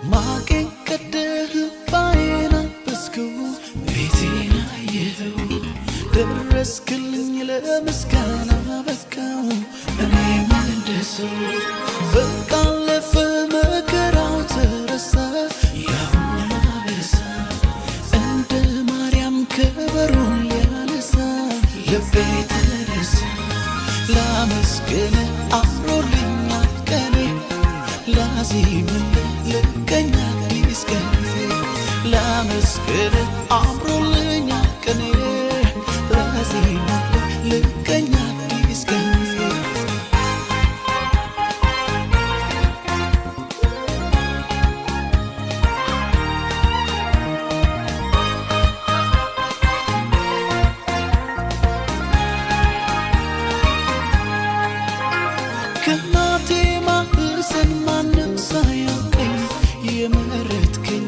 ማቄን ቀደህ ባይና በስከው ቤቴና የው ደረስክልኝ ለምስጋና በቃው እኔ እንደሰው በቃ ለፈ መከራው ተረሳ ያውና በሳ እንደ ማርያም ከበሩን ሊያነሳ ልቤ ተነሳ ላመስግን አምሮልኛ ቀኔ ላዚምን ልቀኛ ዲስከኔ ላመስግን አምሮልኛ ቀኔ ላዚምን ልቀኛ ዲስከኔ ከናቴ ማህፀን ማንም ሳያውቀኝ የመረጥከኝ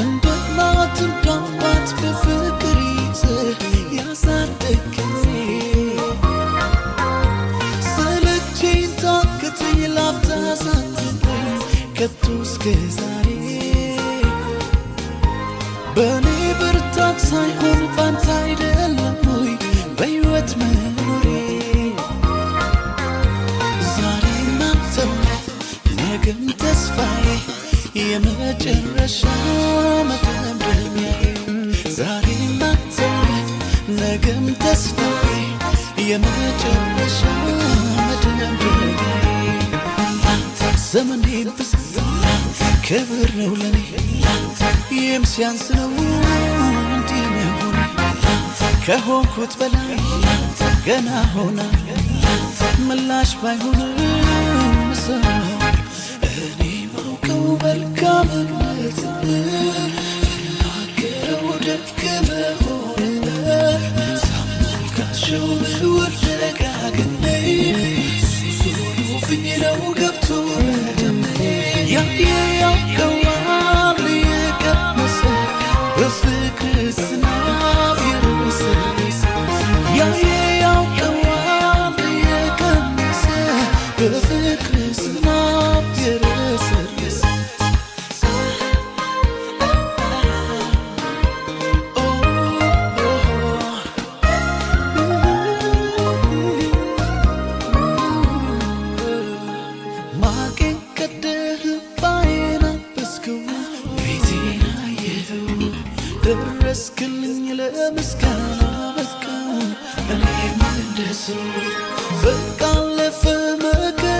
እንደ እናት እንደ አባት በፍቅር ይዘህ ያሳደግከኝ ሰለቸኝ ታከተኝ ላፍታ ሳትለኝ ከቶ እስከ ዛሬ በእኔ ብርታት ሳይሆን ባንተ አይደለም ወይ በሕይወት መኖሬ ነገም ተስፋዬ የመጨረሻ መደምደሚያዬ ዛሬና ነገም ተስፋዬ የመጨረሻ መደምደሚያዬ ዘመኔን ብዛት ክብር ነው ለኔ ይህም ሲያንስ ነው እንዲህ መሆኔ ከሆንኩት በላይ ገና ሆና ምላሽ ባይሆንም ምሰማው እኔ ማውቀው መልካምነት ናገረው ደግ መሆን ሳመልካቸው ውድ ደጋግሜ ሱሱኑብኝ ነው ገብቶ በደሜ ያየ ያውቀዋል የቀመሰ በፍቅር ዝናብ የረሰረሰ ያየ ያውቀዋል የቀመሰ በፍቅር ዝናብ የረሰረሰ ማቄን ቀደህ ባይና በስከው ቤቴና የው ደረስክልኝ ለምስጋና በቃው እኔ እንደሰው